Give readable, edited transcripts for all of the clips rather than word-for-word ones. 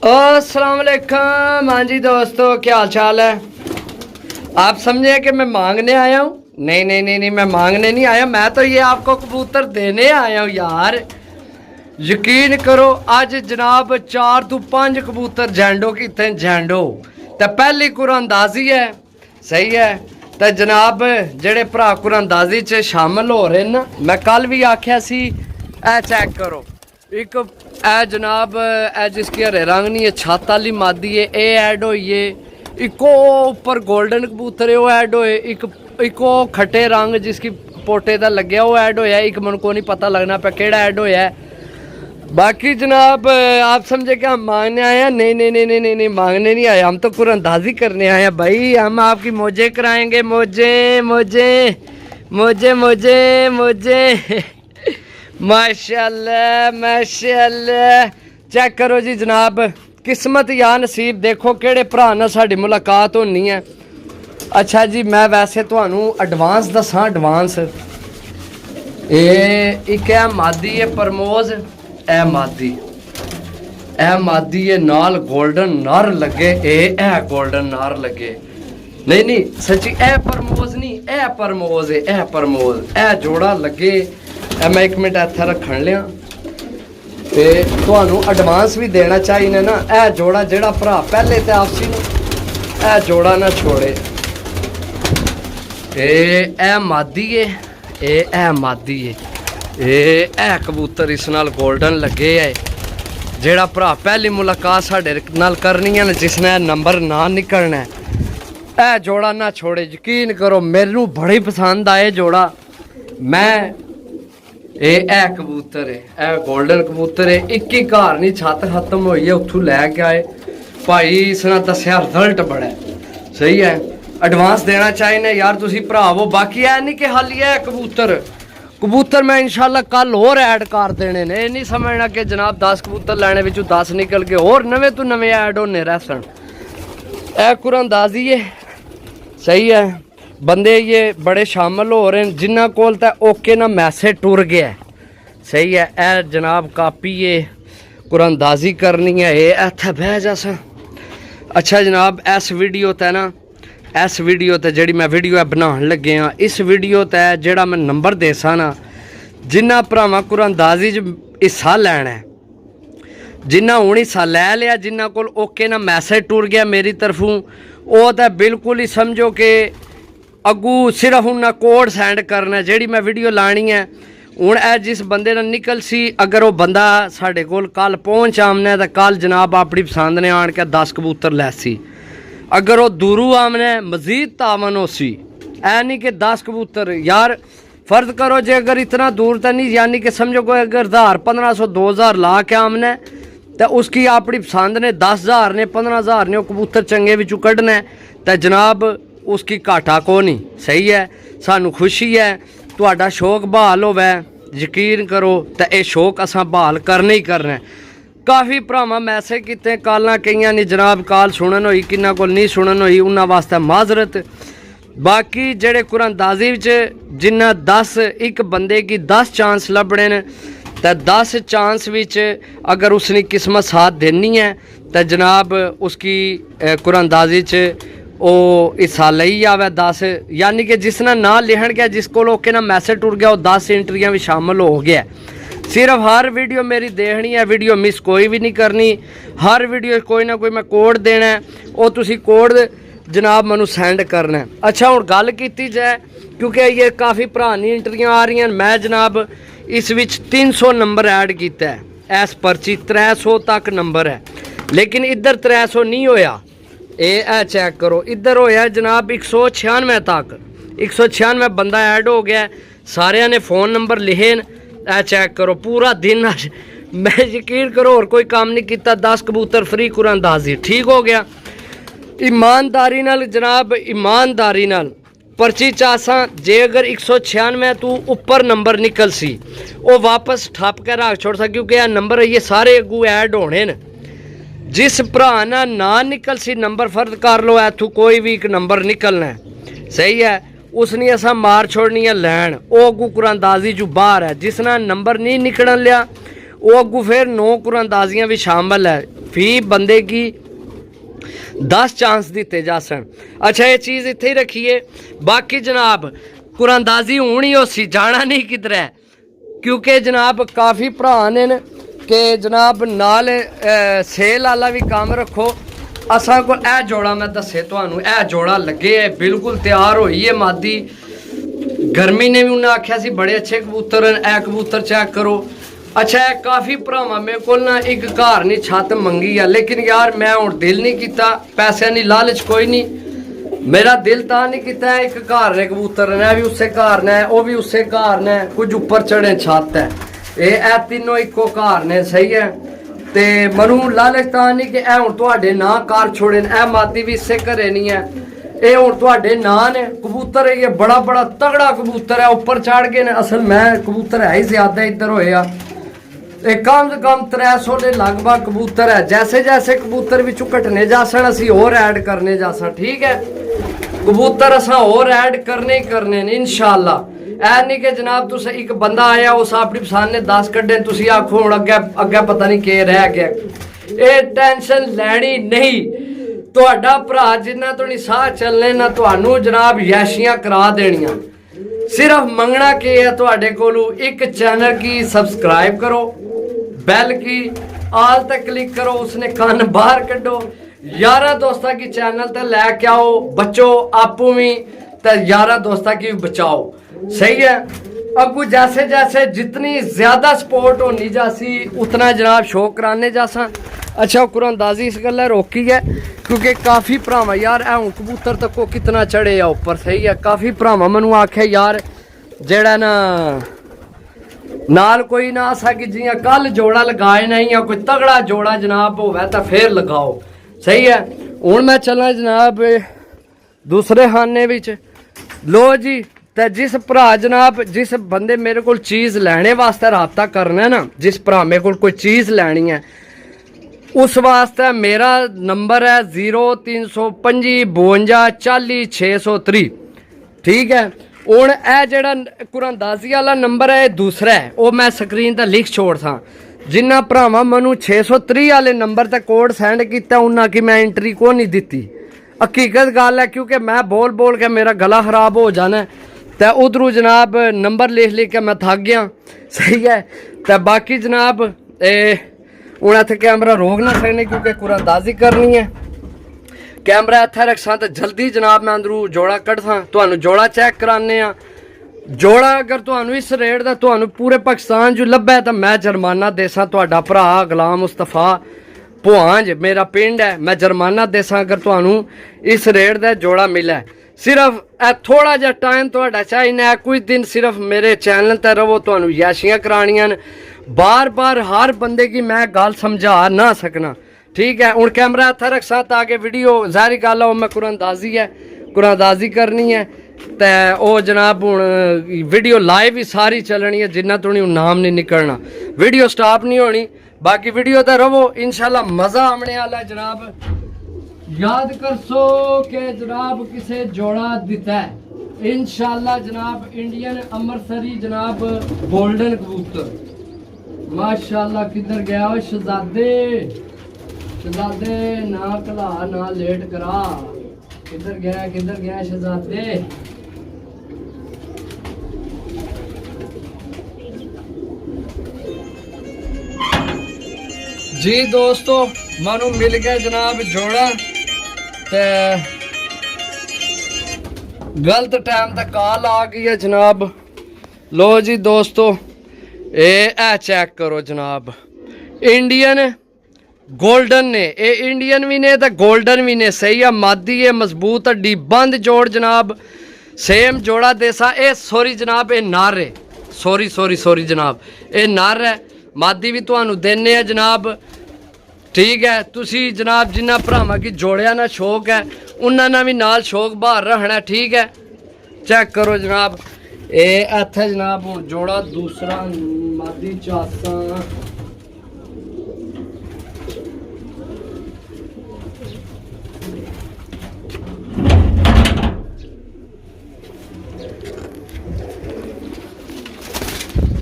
अस्सलाम वालेकुम। हाँ जी दोस्तों, क्या हाल चाल है। आप समझे कि मैं मांगने आया हूँ? नहीं नहीं नहीं नहीं, मैं मांगने नहीं आया। मैं तो ये आपको कबूतर देने आया हूँ यार। यकीन करो, आज जनाब 4 तो 5 कबूतर झंडो किते झंडो तो पहली कुरानदाजी है। सही है तो जनाब जेड़े भरा कुरानदाजी च शामिल हो रहे ना, मैं कल भी आख्या सी ए चेक करो एक ए जनाब ए जिसकी हरे रंग नहीं है, छत वाली मादी है, ये ऐड होई है। इको उपर गोल्डन कबूतर है वो ऐड होए, इको खट्टे रंग जिसकी पोटे दा लगे वो ऐड होया। एक मन को नहीं पता लगना पे केड़ा ऐड होया है। बाकी जनाब आप समझे कि हम मांगने आए हैं? नहीं नहीं नहीं नहीं नहीं नहीं, मांगने नहीं आए, हम तो कुरानदाजी करने आए हैं भाई। हम आपकी मौजे कराएंगे, मौजे मौजे मौजे मौजे मौजे माशाल्लाह माशाल्लाह। चेक करो जी जनाब, किस्मत या नसीब देखो केड़े भरा नाल साडी मुलाकात होनी है। अच्छा जी, मैं वैसे तुहानू एडवांस दसां। एडवांस एक है मादी है प्रमोज, ए मादी है नाल गोल्डन नर लगे, ए गोल्डन नर लगे। नहीं नहीं सच्ची ए प्रमोज नहीं, ए प्रमोज है, ए प्रमोज ए जोड़ा लगे। मैं एक मिनट इत्थे रखन लिया ते तुहानू एडवांस भी देना चाहिए ना। ए जोड़ा जेड़ा भरा पहले ते आपसी ए जोड़ा ना छोड़े। ए मादी है, ए मादी है, ए कबूतर इस नाल गोल्डन लगे है। जेड़ा भरा पहली मुलाकात साडे नाल करनी है ना, जिसने नंबर ना निकलना है, ए जोड़ा ना छोड़े। यकीन करो मेनू बड़ी पसंद आए जोड़ा। मैं ए कबूतर है, ए गोल्डन कबूतर है। एक ही घर नहीं, छत खत्म हुई है उथू लैके आए भाई। इसने दसिया रिजल्ट बड़ा है। सही है, एडवांस देना चाहिए यार तुसी भरावो। बाकी है नहीं कि हाली है कबूतर मैं इंशाल्लाह कल होर ऐड कर देने ने। नहीं समझना कि जनाब 10 कबूतर लैने विचों 10 निकल के होर नवे तो नवे ऐड होने रहसन। ए कुरानदाजी है। सही है, बंदे ये बड़े शामिल हो रहे हैं जिन्हों कोल तो ओके ना मैसेज टुर गया। सही है, ए जनाब कापी है, कुरानदाजी करनी है, ये इत्थे बह जासा। अच्छा जनाब, इस वीडियो ते ना, इस वीडियो ते जेड़ी मैं वीडियो बनाने लगे हाँ, इस वीडियो ते जेड़ा मैं नंबर देसा ना, जिन्ना भरावां कुरानदाजी च हिस्सा लैना है, जिन्ना हूँ हिस्सा लै लिया, जिन्ना कोल ओके ना मैसेज टुर गया मेरी तरफों, वो तो बिल्कुल ही समझो कि अगू सिर्फ उन्हें कोड सेंड करना है। जेड़ी मैं वीडियो लानी है हूँ ए जिस बंदे नाल निकल सी, अगर वो बंदा साढ़े कोल कल पहुँच आमना तो कल जनाब अपनी पसंद ने आन के 10 कबूतर लैसी। अगर वो दूरों आमना मजीद तावन हो सी, ऐ नहीं कि 10 कबूतर यार। फर्ज करो जे अगर इतना दूर तो नहीं, यानी कि समझो कोई अगर 1000 1500 2000 ला के आमना तो उसकी अपनी पसंद ने 10,000 ने 15,000 ने वो कबूतर चंगे विचों कढ़ना है तो जनाब उसकी घाटा को नहीं। सही है, सानू खुशी है तुहाडा शौक बहाल होवे। यकीन करो तो ये शौक असां बहाल करना ही करना है। काफ़ी भरावां मैसेज किते, कालां कईयां ने जनाब काल सुनन होई, किन्ना कोल नहीं सुनन होई, उन्हां वास्ते माजरत। बाकी जेड़े कुरानदाजी विच जिन्ना 10 एक बंदे की 10 चांस लभने न तो 10 चांस विच अगर उसने किस्मत साथ देनी है तो जनाब उसकी कुरानदाजी च वो हिस्सा लई आवे 10। यानी कि जिसने ना लिखन गया, जिसको ओके ना मैसेज टुर गया, वो 10 एंट्रियां भी शामिल हो गया। सिर्फ हर वीडियो मेरी देखनी है, वीडियो मिस कोई भी नहीं करनी। हर वीडियो कोई ना कोई मैं कोड देना है, वो तुसी कोड जनाब मैनू सेंड करना है। अच्छा हुण गल कीती जाए, क्योंकि ये काफ़ी पुरानी एंट्रियां आ रही हैं, मैं जनाब इस विच 300 नंबर ऐड किया है। इस पर्ची 300 तक नंबर है, लेकिन इधर 300 नहीं होया। ए चेक करो, इधर होया जनाब 196 तक, 196 बंदा ऐड हो गया। सारिया ने फ़ोन नंबर लिखे। ए चेक करो, पूरा दिन मैं यकीन करो और कोई काम नहीं किया, 10 कबूतर फ्री कुरानदाजी ठीक हो गया। ईमानदारी नाल जनाब, ईमानदारी नाल पर्ची चासा जे अगर 196 तू उपर नंबर निकल सी, वो वापस ठप के रख छोड़ सा, क्योंकि यह नंबर ये सारे अगू ऐड होने न। जिस भरा ना निकल सी नंबर फर्द कर लो, इथों कोई भी एक नंबर निकलना है। सही है, उसने असा मार छोड़नी है लैन, वो अगू कुरानदाजी जो बाहर है। जिसना नंबर नहीं निकलन लिया वो अगू फिर 9 कुरानदाजियाँ भी शामिल है। फी बंदे की 10 चांस दिते जा सन। अच्छा ये चीज़ इत्थे ही रखिए। बाकी जनाब कुरानदाजी हूँ ही उसी जाना नहीं किधर है, क्योंकि जनाब काफ़ी भरा ने कि जनाब नाल सेल आला भी काम रखो। असा को ए जोड़ा मैं दसे तुहानू, ए जोड़ा लगे है बिल्कुल तैयार होई है मादी। गर्मी ने भी उन्हें आख्या सी बड़े अच्छे कबूतर हैं, ए कबूतर चेक करो। अच्छा है काफ़ी भरावां मेरे को ना एक घर नहीं छत मंगी है, लेकिन यार मैं हुण दिल नहीं किया, पैसे नहीं लालच कोई नहीं, मेरा दिल तां नहीं किया। एक घर ने कबूतर ने भी उसे घर ने, वो भी उसे घर ने, कुछ उपर चढ़े छत है, ये तीनों इको घर ने। सही है ते मनु लालच तां नहीं कि ए हुण तुहाडे नां कार छोड़े, ए मादी भी इसे घरे नहीं है, ये हुण तुहाडे नां ने। कबूतर है ये बड़ा बड़ा तगड़ा कबूतर है, उपर चढ़ गए ने। असल मैं कबूतर है ही ज्यादा इधर होए आ, कम से कम 300 के लगभग कबूतर है। जैसे जैसे कबूतर विचों घटने जासन असी होर ऐड करने जासन। ठीक है कबूतर असा होर ऐड करने ही करने ने इंशाअल्लाह। ऐ नहीं कि जनाब तुस एक बंदा आया उस अपनी पसंद ने 10 कड्डे, तुसी आखो हुण अगे अगे पता नहीं के रह गया। ये टेंशन लैनी नहीं, तुहाडा भरा जिन्ना तो नहीं साह चलने ना तुहानू जनाब यैशियां करा देनियां। सिर्फ मंगना के है तुहाडे कोलू, एक चैनल की सब्सक्राइब करो, बैल की आल तक क्लिक करो, उसने कान बाहर कड्डो, यारा दोस्ता की चैनल तक लैके आओ, बच्चो आपू भी तो यारा दोस्ता की भी बचाओ। सही है अगू जैसे जैसे जितनी ज्यादा सपोर्ट होनी जासी उतना जनाब शो कराने जासा। अच्छा कुरानदाजी इस गल्ला रोकी है क्योंकि काफ़ी भरावां यार ऐ हूँ कबूतर तक को कितना चढ़े आ उपर। सही है काफ़ी भरावां मैनू आखे यार जेड़ा ना नाल कोई ना आसा कि जियां कल जोड़ा लगाए नहीं या कोई तगड़ा जोड़ा जनाब होवे तो फिर लगाओ। सही है हुण मैं चलना जनाब दूसरे खाने विच। लो जी तो जिस भरा जनाब जिस बंदे मेरे को चीज़ लैने वास्ते रबता करना है ना, जिस भरा मेरे को कोई चीज़ लैनी है उस वास्ते मेरा नंबर है 0325 52 40 603। ठीक है हुण ए जेड़ा कुरानदाजी वाला नंबर है दूसरा है, वो मैं स्क्रीन पर लिख छोड़ था। जिन्ना भरावां मैनू 603 वाले नंबर ते कोड सेंड किया उन्ना की मैं एंट्री को नहीं दी। हकीकत गल है क्योंकि मैं बोल बोल के मेरा गला खराब हो जाना है, तो उधरों जनाब नंबर लिख लिख के मैं थक गया। सही है तो बाकी जनाब हूँ इत्थे कैमरा रोक ना सकने क्योंकि कुरानदाजी करनी है। कैमरा इत्थे रखसा तो जल्दी जनाब मैं अंदरों जोड़ा कढ़सा, तुहानू जोड़ा चेक कराने आ। जोड़ा अगर तुहानू इस रेट का तुहानू पूरे पाकिस्तान जो लभे तो मैं जुर्माना देसा। तुहाडा भरा गुलाम मुस्तफा भुआंज मेरा पिंड है, मैं जुर्माना देसा अगर तुहानू इस रेट का जोड़ा मिले। सिर्फ थोड़ा जा टाइम तुहाडा चाहिए, कुछ दिन सिर्फ मेरे चैनल पर रवो, तुहानू याशियां करानियां न। बार बार हर बंदे की मैं गल समझा ना सकना। ठीक है हूँ कैमरा इत्थे रखसा ताकि वीडियो जाहिर गल है मैं कुरानदाजी है कुरानदाजी करनी है तो वो जनाब हूँ वीडियो लाइव ही सारी चलनी है, जिन्ना तो नहीं नाम नहीं निकलना, वीडियो स्टॉप नहीं होनी। बाकी वीडियो तो रवो इंशाल्लाह मज़ा आने वाला है जनाब। याद कर सो के जनाब किसे जोड़ा दिता है इंशाल्लाह जनाब इंडियन अमृतसरी जनाब गोल्डन कबूतर माशाल्लाह। किधर गया वो शहजादे, शहजादे ना कला ना लेट करा, किधर गया शहजादे। जी दोस्तों मानू मिल गया जनाब जोड़ा, ते गलत टाइम तक कॉल आ गई है जनाब। लो जी दोस्तों ए चेक करो जनाब इंडियन गोल्डन ने, ये इंडियन भी ने तो गोल्डन भी ने। सही है मादी है मजबूत हड्डी बंद जोड़ जनाब, सेम जोड़ा देसा। ए सॉरी जनाब ये नर है, सॉरी जनाब ये नर है। मादी भी तुहानू देने है जनाब। ठीक है तुसी जनाब जिन्ना भरावां की जोड़िया ना शौक है उन्होंने भी नाल शौक बाहर रखना। ठीक है चेक करो जनाब ये इत्थे जनाब हुण जोड़ा दूसरा मादी चासा।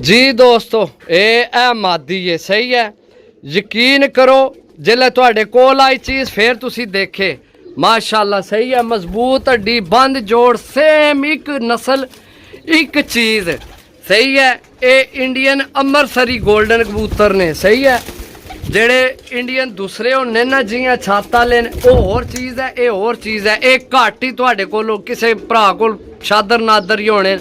जी दोस्तों ये मादी है। सही है यकीन करो जिल्लै तुहाडे कोल आई चीज़ फिर तुसी देखे माशाल्लाह सही है, मजबूत हड्डी बंद जोड़ सेम एक नस्ल एक चीज़ सही है। ये इंडियन अमृतसरी गोल्डन कबूतर ने सही है, जेड़े इंडियन दूसरे होने ना जियां छात वाले वो होर चीज़ है, ये होर चीज़ है। ये घट ही तुहाडे कोल किसी भरा कोल शादर नादर ही होने,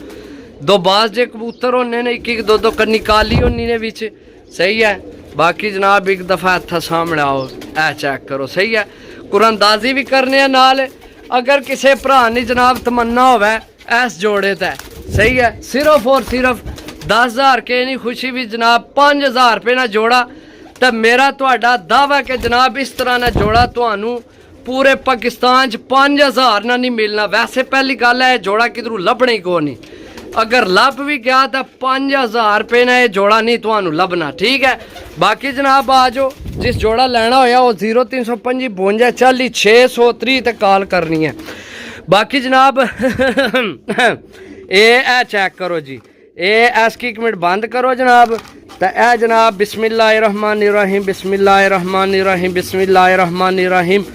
दो बाज जे कबूतर होने ने, एक एक दो दो कन्नी काली होनी ने विच सही है। बाकी जनाब एक दफ़ा इत्थे सामने आओ, ऐ चेक करो सही है। कुरानदाजी भी करने नाल, अगर किसी भरा ने जनाब तमन्ना होवे इस जोड़े ते सही है, सिर्फ और सिर्फ 10,000 के नहीं खुशी भी जनाब 5,000 रुपये ना जोड़ा, तो मेरा तुहाडा दावा कि जनाब इस तरह ना जोड़ा तुहानू पूरे पाकिस्तान च 5,000 ना नहीं मिलना। वैसे पहली गल है जोड़ा किधरों लभना ही को नहीं, अगर लभ भी गया तो 5,000 रुपये ना ये जोड़ा नहीं तुहानू लभना, ठीक है। बाकी जनाब आ जाओ, जिस जोड़ा लेना होया वो 0305 52 40 630 तक कॉल करनी है। बाकी जनाब ए चेक करो जी, इसकी एक मिनट बंद करो जनाब, तो ए जनाब बिस्मिल्लाहिर्रहमानिर्रहीम बिस्मिल्लाहिर्रहमानिर्रहीम बिस्मिल्लाहिर्रहमानिर्रहीम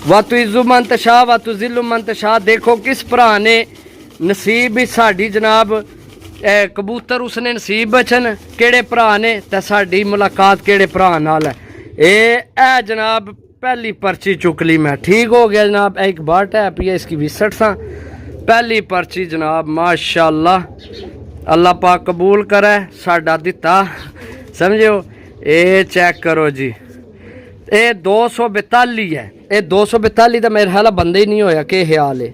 वतुइज़्ज़ु मन तशा वतुज़िल्लु मन तशा। देखो किस भरा ने नसीब ही साड़ी जनाब कबूतर उसने नसीब बचन केड़े भरा ने, तो साड़ी मुलाकात केड़े भरा नाल है। ए जनाब पहली पर्ची चुक ली मैं, ठीक हो गया जनाब। एक बाट है पी इसकी 62 सा पहली पर्ची जनाब माशाल्लाह, अल्लाह पाक कबूल करे साडा दिता समझो। ए चेक करो जी, ये 242 है, ये 242 तो मेरे ख्याल बंदे ही नहीं होया के ख्याल है।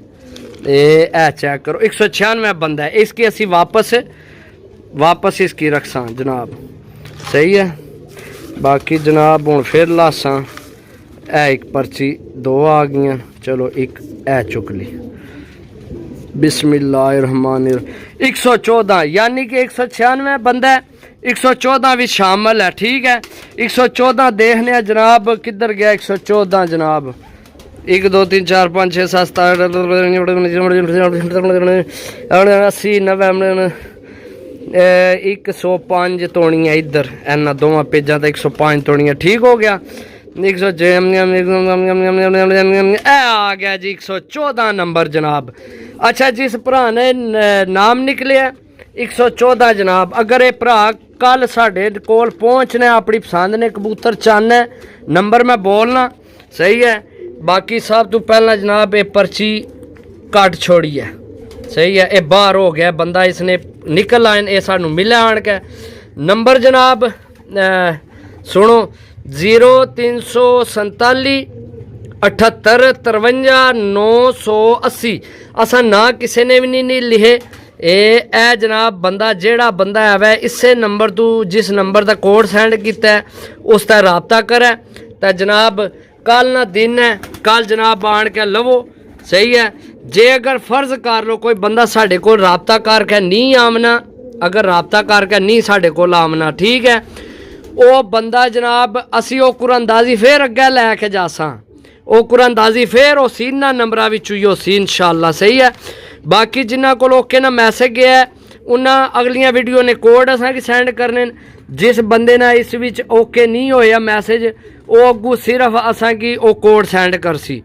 ए चेक करो 196 बंदा है, इसकी असी वापस इसकी रखसा जनाब सही है। बाकी जनाब हूँ फिर लासा एक पर्ची 2 आ गई, चलो एक ए चुक ली बिस्मिल्लाहिर्रहमानिर्रहीम 114 यानी कि 196 बंदा है, 114 भी शामिल है, ठीक है। 114 देखने जनाब किधर गया 114 जनाब 1 2 3 4 5 6 7 8 80 90 105 तोड़ियाँ इधर इन्होंने दोवों पेजा तो 105 तोड़ियाँ, ठीक हो गया। 100 आ गया जी 114 नंबर जनाब। अच्छा जिस भरा ने नाम निकले 114 जनाब, अगर ये भरा कल साढ़े कोल पहुँचने अपनी पसंद ने कबूतर चाहना नंबर मैं बोलना सही है। बाकी सब तो पहला जनाब ये पर्ची कट छोड़ी है सही है, ये बाहर हो गया बंदा, इसने निकल आए ये सानू मिले आन के नंबर जनाब सुनो 0347 78 53 980। असा ना किसी ने भी नहीं लिखे। ए जनाब बंदा जेड़ा बंदा है इसे नंबर तू जिस नंबर का कोड सेंड किया है उसका रबता करे, तो जनाब कल ना दिन है, कल जनाब आन के लवो सही है। जे अगर फर्ज कर लो कोई बंदा साढ़े को रबता करके नहीं आमना, अगर रबता करके नहीं साढ़े को आमना ठीक है, वो बंदा जनाब असी वो कुरानदाजी फिर अगे लैके जासा, वो कुरानदाजी फिर वो सीना नंबरा ही सी इंशाअल्लाह सही है। बाकी जिन्हों को ओके ना मैसेज गया है उन्हें अगलियां वीडियो ने कोड असा कि सेंड करने, जिस बंदे ना इस विच ओके नहीं होया मैसेज वो अगू सिर्फ असा कि वो कोड सेंड कर सी,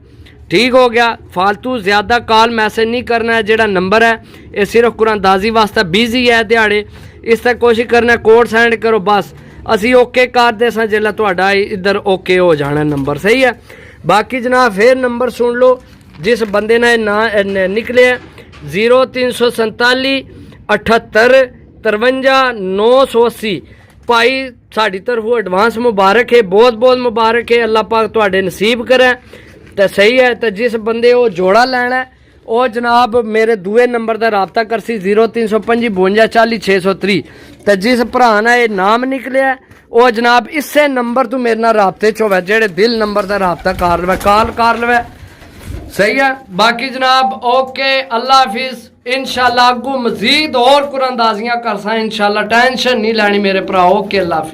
ठीक हो गया। फालतू ज़्यादा कॉल मैसेज नहीं करना है, जेड़ा नंबर है ये सिर्फ कुरानदाजी वास्ते बिजी है दिहाड़े, इस तक कोशिश करना कोड सेंड करो बस, असी ओके कर दे सा जिल्ला तुहाडा इधर ओके हो जाना नंबर सही है। बाकी जनाब फिर नंबर सुन लो जिस बंदे ने ना निकले 0347 78 53 980। भाई साड़ी तरफों एडवांस मुबारक है, बहुत बहुत मुबारक है, अल्लाह पाक तुहाडे नसीब करे तो सही है। तो जिस बंदे वो जोड़ा लेना है वो जनाब मेरे दूए नंबर का रबता कर सी 0305 52 40 630। तो जिस भरा ने ये नाम निकलिया वो जनाब इसे नंबर तू मेरे नाल राबते च होवे, जेड़े दिल नंबर का रबता कर लवे कॉल कर लवे सही है। बाकी जनाब ओके अल्लाह हाफिज़, इंशाल्लाह अगू मजीद और कुरानदाजियाँ करसा इंशाल्लाह, टेंशन नहीं लैनी मेरे भरा। ओके अल्लाह हाफिज़।